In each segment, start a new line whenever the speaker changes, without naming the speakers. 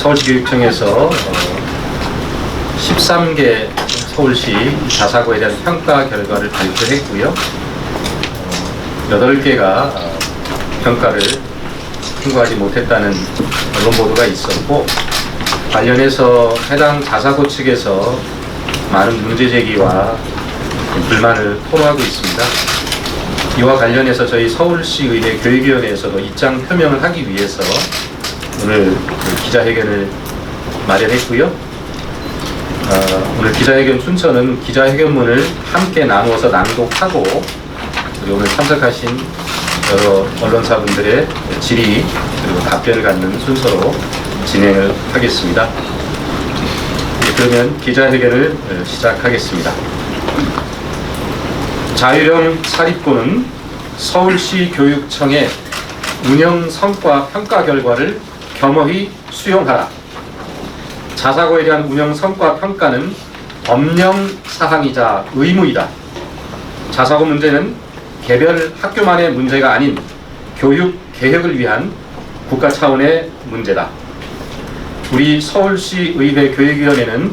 서울시교육청에서 13개 서울시 자사고에 대한 평가 결과를 발표했고요. 8개가 평가를 통과하지 못했다는 언론 보도가 있었고, 관련해서 해당 자사고 측에서 많은 문제 제기와 불만을 토로하고 있습니다. 이와 관련해서 저희 서울시의회 교육위원회에서도 입장 표명을 하기 위해서 오늘 기자회견을 마련했고요. 오늘 기자회견 순서는 기자회견문을 함께 나누어서 낭독하고, 그리고 오늘 참석하신 여러 언론사분들의 질의 그리고 답변을 갖는 순서로 진행을 하겠습니다. 그러면 기자회견을 시작하겠습니다. 자유형 사립고는 서울시 교육청의 운영 성과 평가 결과를 겸허히 수용하라. 자사고에 대한 운영 성과 평가는 법령 사항이자 의무이다. 자사고 문제는 개별 학교만의 문제가 아닌 교육 개혁을 위한 국가 차원의 문제다. 우리 서울시 의회 교육위원회는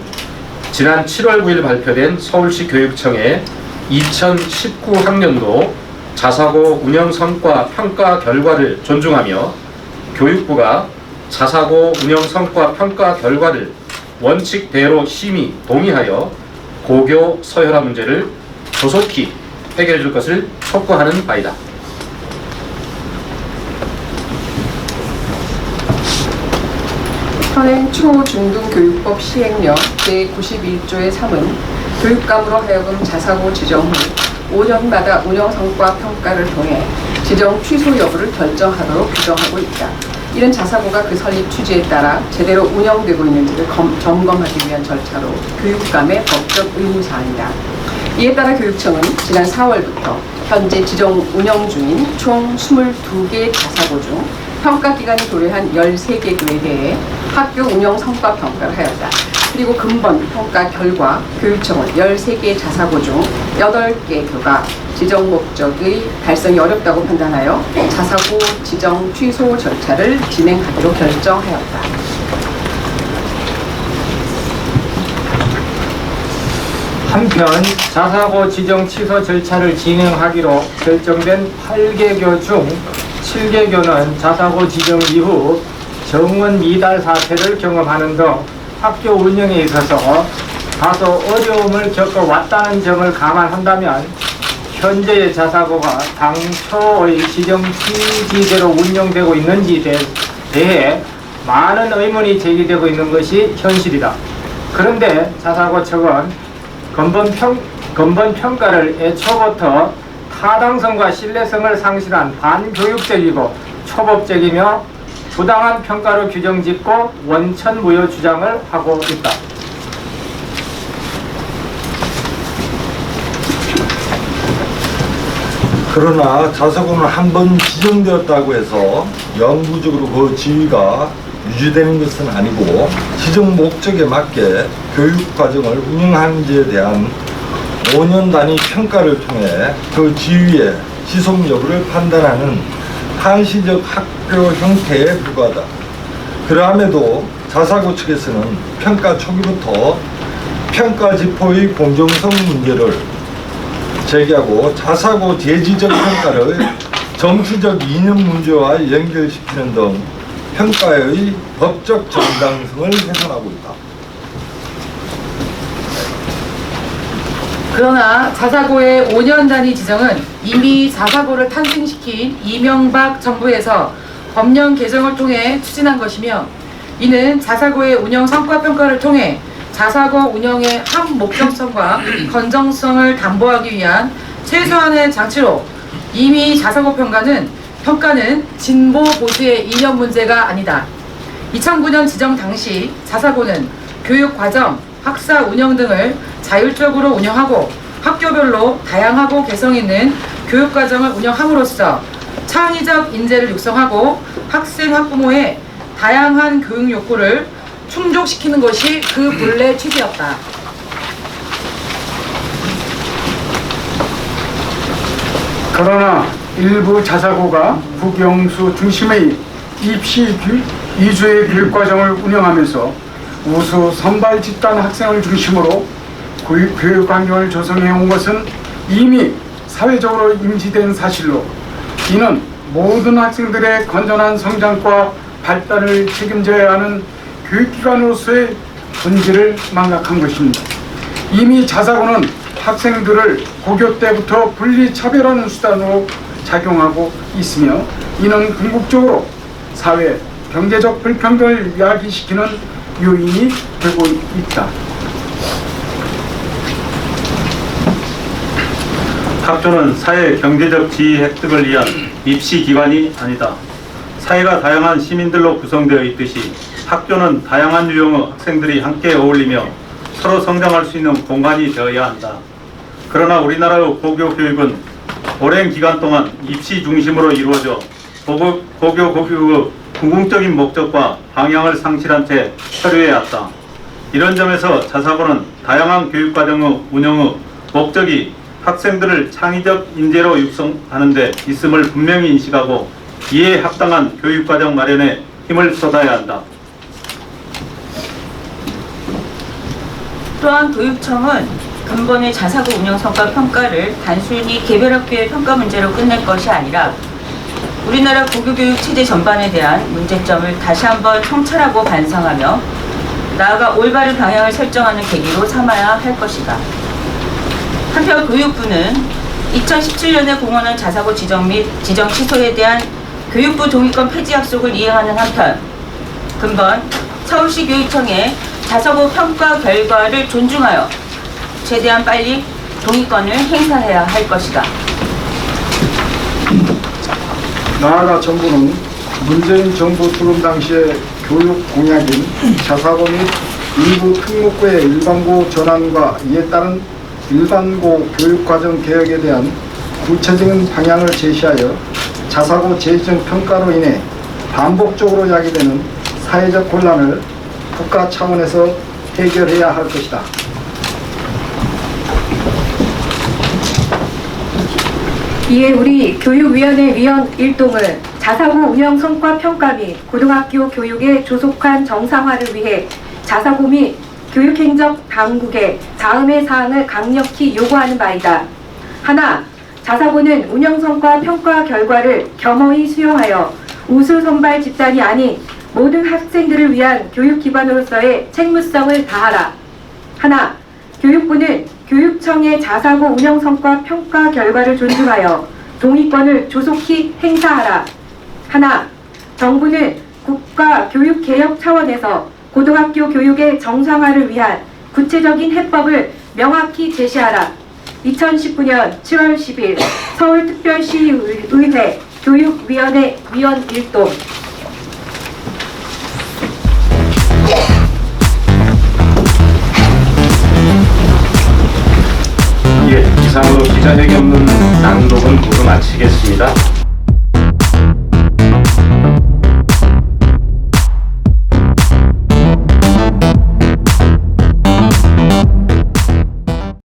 지난 7월 9일 발표된 서울시 교육청의 2019 학년도 자사고 운영 성과 평가 결과를 존중하며 교육부가 자사고 운영 성과 평가 결과를 원칙대로 심의 동의하여 고교 서열화 문제를 조속히 해결해 줄 것을 촉구하는 바이다.
현행 초중등교육법 시행령 제91조의 3은 교육감으로 하여금 자사고 지정 후 5년마다 운영성과 평가를 통해 지정 취소 여부를 결정하도록 규정하고 있다. 이런 자사고가 그 설립 취지에 따라 제대로 운영되고 있는지를 점검하기 위한 절차로 교육감의 법적 의무사항이다. 이에 따라 교육청은 지난 4월부터 현재 지정 운영 중인 총 22개 자사고 중 평가기간이 도래한 13개 교에 대해 학교 운영 성과 평가를 하였다. 그리고 근본 평가 결과 교육청은 13개 자사고 중 8개 교가 지정 목적의 달성이 어렵다고 판단하여 자사고 지정 취소 절차를 진행하기로 결정하였다.
한편 자사고 지정 취소 절차를 진행하기로 결정된 8개교 중 7개교는 자사고 지정 이후 정원 미달 사태를 경험하는 등 학교 운영에 있어서 다소 어려움을 겪어왔다는 점을 감안한다면 현재의 자사고가 당초의 지정 취지대로 운영되고 있는지에 대해 많은 의문이 제기되고 있는 것이 현실이다. 그런데 자사고 측은 근본 평가를 애초부터 타당성과 신뢰성을 상실한 반교육적이고 초법적이며 부당한 평가로 규정짓고 원천무효 주장을 하고 있다.
그러나 자사고는 한번 지정되었다고 해서 영구적으로 그 지위가 유지되는 것은 아니고 지정 목적에 맞게 교육과정을 운영하는지에 대한 5년 단위 평가를 통해 그 지위의 지속 여부를 판단하는 한시적 학교 형태에 불과하다. 그러함에도 자사고 측에서는 평가 초기부터 평가 지포의 공정성 문제를 제기하고 자사고 재지적 평가를 정치적 이념 문제와 연결시키는 등 평가의 법적 정당성을 훼손하고 있다.
그러나 자사고의 5년 단위 지정은 이미 자사고를 탄생시킨 이명박 정부에서 법령 개정을 통해 추진한 것이며, 이는 자사고의 운영 성과 평가를 통해 자사고 운영의 합목적성과 건정성을 담보하기 위한 최소한의 장치로, 이미 자사고 평가는 진보 보수의 이념 문제가 아니다. 2009년 지정 당시 자사고는 교육과정, 학사 운영 등을 자율적으로 운영하고 학교별로 다양하고 개성 있는 교육과정을 운영함으로써 창의적 인재를 육성하고 학생, 학부모의 다양한 교육 욕구를 충족시키는 것이 그 본래 취지였다.
그러나 일부 자사고가 국영수 중심의 입시
2주의 교육과정을 운영하면서 우수 선발 집단 학생을 중심으로 교육 환경을 조성해 온 것은 이미 사회적으로 인지된 사실로, 이는 모든 학생들의 건전한 성장과 발달을 책임져야 하는 교육기관으로서의 본질을 망각한 것입니다. 이미 자사고는 학생들을 고교 때부터 분리차별하는 수단으로 작용하고 있으며, 이는 궁극적으로 사회, 경제적 불평등을 야기시키는 요인이 되고 있다.
학교는 사회 경제적 지위 획득을 위한 입시 기관이 아니다. 사회가 다양한 시민들로 구성되어 있듯이 학교는 다양한 유형의 학생들이 함께 어울리며 서로 성장할 수 있는 공간이 되어야 한다. 그러나 우리나라의 고교 교육은 오랜 기간 동안 입시 중심으로 이루어져 고교 교육의 궁극적인 목적과 방향을 상실한 채 서류해왔다. 이런 점에서 자사고는 다양한 교육과정의 운영의 목적이 학생들을 창의적 인재로 육성하는 데 있음을 분명히 인식하고 이에 합당한 교육과정 마련에 힘을 쏟아야 한다.
또한 교육청은 근본의 자사고 운영 성과 평가를 단순히 개별 학교의 평가 문제로 끝낼 것이 아니라 우리나라 고교교육 체제 전반에 대한 문제점을 다시 한번 성찰하고 반성하며 나아가 올바른 방향을 설정하는 계기로 삼아야 할 것이다. 한편 교육부는 2017년에 공언한 자사고 지정 및 지정 취소에 대한 교육부 동의권 폐지 약속을 이행하는 한편 근본 서울시 교육청의 자사고 평가 결과를 존중하여 최대한 빨리 동의권을 행사해야 할 것이다.
나아가 정부는 문재인 정부 출범 당시의 교육 공약인 자사고 및 일부 특목고의 일반고 전환과 이에 따른 일반고 교육과정 개혁에 대한 구체적인 방향을 제시하여 자사고 재지정 평가로 인해 반복적으로 야기되는 사회적 곤란을 국가 차원에서 해결해야 할 것이다.
이에 우리 교육위원회 위원 일동은 자사고 운영 성과 평가 및 고등학교 교육의 조속한 정상화를 위해 자사고 및 교육행정 당국에 다음의 사항을 강력히 요구하는 바이다. 하나, 자사고는 운영성과 평가 결과를 겸허히 수용하여 우수 선발 집단이 아닌 모든 학생들을 위한 교육기관으로서의 책무성을 다하라. 하나, 교육부는 교육청의 자사고 운영성과 평가 결과를 존중하여 동의권을 조속히 행사하라. 하나, 정부는 국가교육개혁 차원에서 고등학교 교육의 정상화를 위한 구체적인 해법을 명확히 제시하라. 2019년 7월 10일 서울특별시의회 교육위원회 위원 일동.
예, 이상으로 기자회견문 낭독